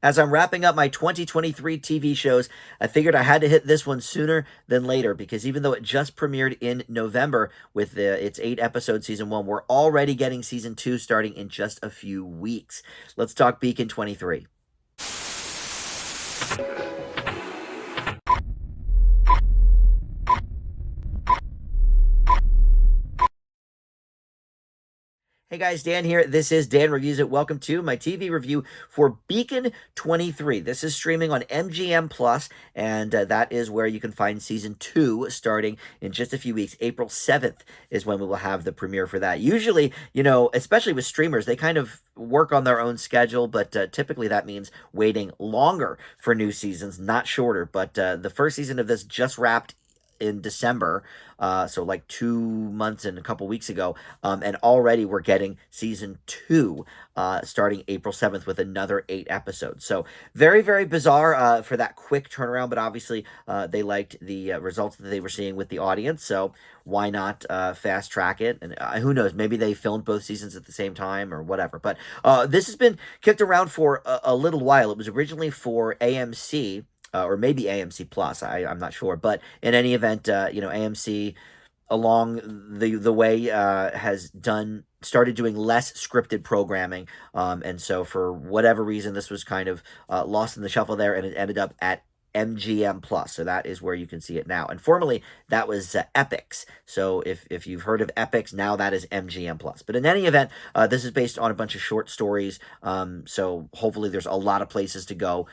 As I'm wrapping up my 2023 TV shows, I figured I had to hit this one sooner than later because even though it just premiered in November with its 8 episode season 1, we're already getting season 2 starting in just a few weeks. Let's talk Beacon 23. Hey guys, Dan here. This is Dan Reviews It. Welcome to my TV review for Beacon 23. This is streaming on MGM Plus, and that is where you can find season 2 starting in just a few weeks. April 7th is when we will have the premiere for that. Usually, especially with streamers, they kind of work on their own schedule, but typically that means waiting longer for new seasons, not shorter. But the first season of this just wrapped in December, so like 2 months and a couple weeks ago, and already we're getting season 2 starting April 7th with another 8 episodes. So very, very bizarre for that quick turnaround, but obviously they liked the results that they were seeing with the audience, so why not fast track it? And who knows, maybe they filmed both seasons at the same time or whatever. But this has been kicked around for a little while. It was originally for AMC, or maybe AMC Plus. I'm not sure, but in any event, AMC along the way has started doing less scripted programming, and so for whatever reason, this was kind of lost in the shuffle there, and it ended up at MGM Plus. So that is where you can see it now. And formerly that was Epix. So if you've heard of Epix, now that is MGM Plus. But in any event, this is based on a bunch of short stories. So hopefully there's a lot of places to go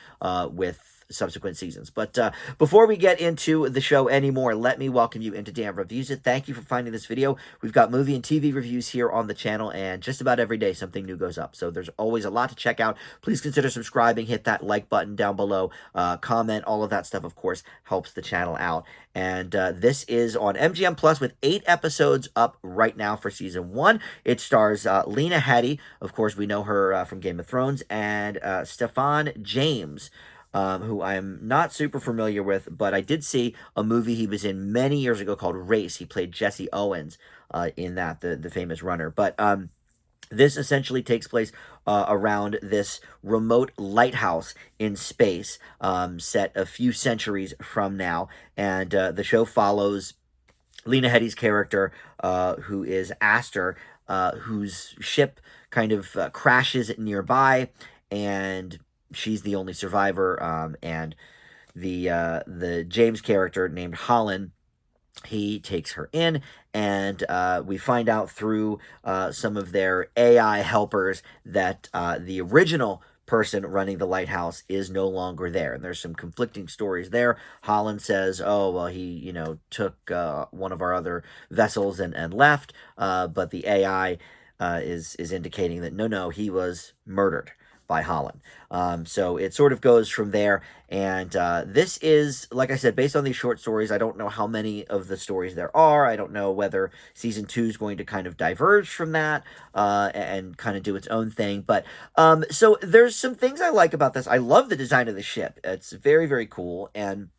with subsequent seasons. But before we get into the show anymore, let me welcome you into Dan Reviews It. Thank you for finding this video. We've got movie and TV reviews here on the channel, and just about every day something new goes up. So there's always a lot to check out. Please consider subscribing, hit that like button down below, comment, all of that stuff, of course, helps the channel out. And this is on MGM Plus with 8 episodes up right now for season 1. It stars Lena Headey. Of course, we know her from Game of Thrones, and Stephan James, who I'm not super familiar with, but I did see a movie he was in many years ago called Race. He played Jesse Owens in that, the famous runner. But this essentially takes place around this remote lighthouse in space, set a few centuries from now. And the show follows Lena Headey's character, who is Aster, whose ship kind of crashes nearby, and she's the only survivor, and the James character named Holland, he takes her in, and we find out through some of their AI helpers that the original person running the lighthouse is no longer there, and there's some conflicting stories there. Holland says, oh, well, he, took one of our other vessels and left, but the AI is indicating that no, he was murdered by Holland. So it sort of goes from there. And this is, like I said, based on these short stories. I don't know how many of the stories there are. I don't know whether season 2 is going to kind of diverge from that and kind of do its own thing. But so there's some things I like about this. I love the design of the ship. It's very, very cool. And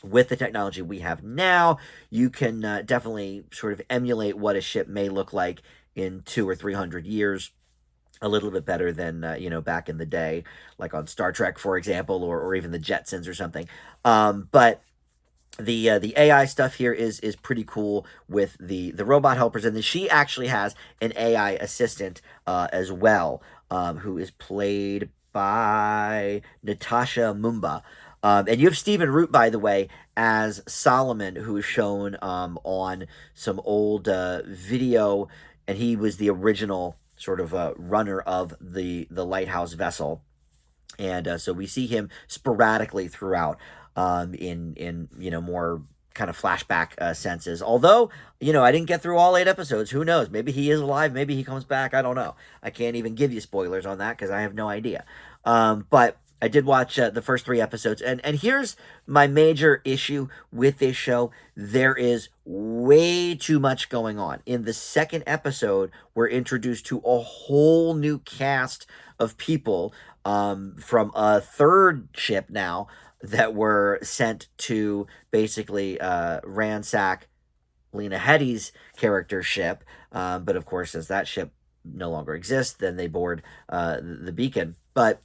with the technology we have now, you can definitely sort of emulate what a ship may look like in 200 or 300 years. A little bit better than back in the day, like on Star Trek, for example, or even the Jetsons or something. But the AI stuff here is pretty cool with the robot helpers, and then she actually has an AI assistant as well, who is played by Natasha Mumba. And you have Stephen Root, by the way, as Solomon, who is shown on some old video, and he was the original sort of runner of the lighthouse vessel. And so we see him sporadically throughout in more kind of flashback senses. Although, I didn't get through all 8 episodes. Who knows? Maybe he is alive. Maybe he comes back. I don't know. I can't even give you spoilers on that because I have no idea. But I did watch the first 3 episodes, and here's my major issue with this show. There is way too much going on. In the second episode, we're introduced to a whole new cast of people from a third ship now that were sent to basically ransack Lena Headey's character ship. But of course, as that ship no longer exists, then they board the Beacon. But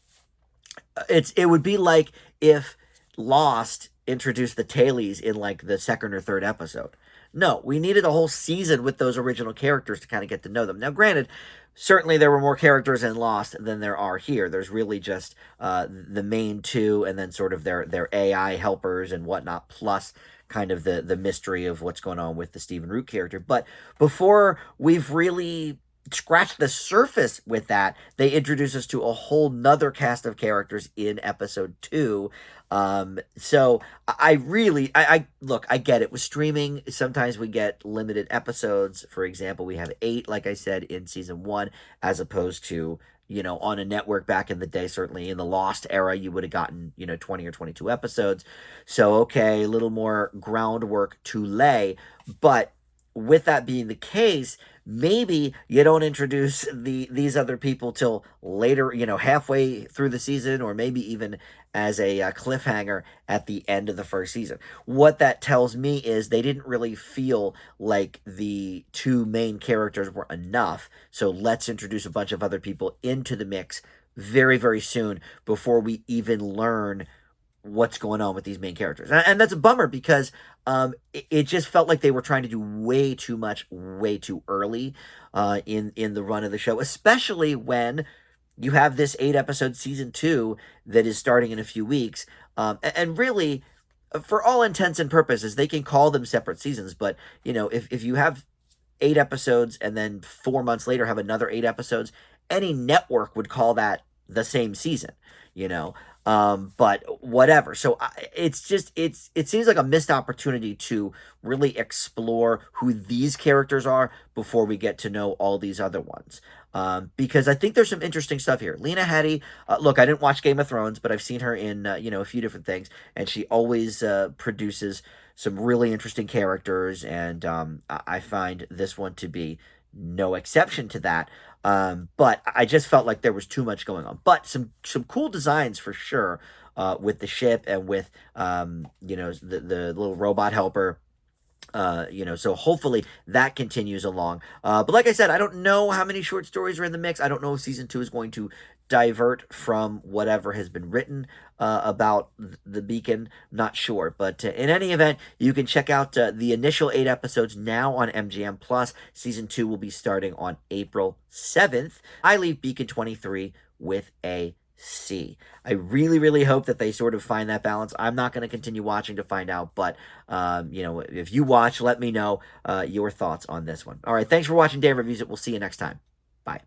It would be like if Lost introduced the tailies in like the second or third episode. No, we needed a whole season with those original characters to kind of get to know them. Now, granted, certainly there were more characters in Lost than there are here. There's really just the main two, and then sort of their AI helpers and whatnot, plus kind of the mystery of what's going on with the Stephen Root character. But before we've really scratch the surface with that, they introduce us to a whole nother cast of characters in episode 2. So I really, I look, I get it. With streaming, sometimes we get limited episodes. For example, we have 8, like I said, in season 1, as opposed to, on a network back in the day. Certainly in the Lost era, you would have gotten, 20 or 22 episodes. So, okay, a little more groundwork to lay. But with that being the case, maybe you don't introduce these other people till later, halfway through the season, or maybe even as a cliffhanger at the end of the first season. What that tells me is they didn't really feel like the two main characters were enough, so let's introduce a bunch of other people into the mix very, very soon before we even learn what's going on with these main characters. And that's a bummer because it just felt like they were trying to do way too much, way too early in the run of the show, especially when you have this 8-episode season 2 that is starting in a few weeks. And really, for all intents and purposes, they can call them separate seasons. But, if you have 8 episodes and then 4 months later have another 8 episodes, any network would call that the same season, you know. But whatever. So it seems like a missed opportunity to really explore who these characters are before we get to know all these other ones. Because I think there's some interesting stuff here. Lena Headey, look, I didn't watch Game of Thrones, but I've seen her in a few different things, and she always produces some really interesting characters, and I find this one to be no exception to that. But I just felt like there was too much going on. But some cool designs for sure, with the ship and with the little robot helper. So hopefully that continues along. But like I said, I don't know how many short stories are in the mix. I don't know if season 2 is going to divert from whatever has been written about the Beacon. Not sure. But in any event, you can check out the initial 8 episodes now on MGM Plus. Season 2 will be starting on April 7th. I leave Beacon 23 with a C. I really, really hope that they sort of find that balance. I'm not going to continue watching to find out, but if you watch, let me know your thoughts on this one. All right, thanks for watching Dan Reviews It. We'll see you next time. Bye.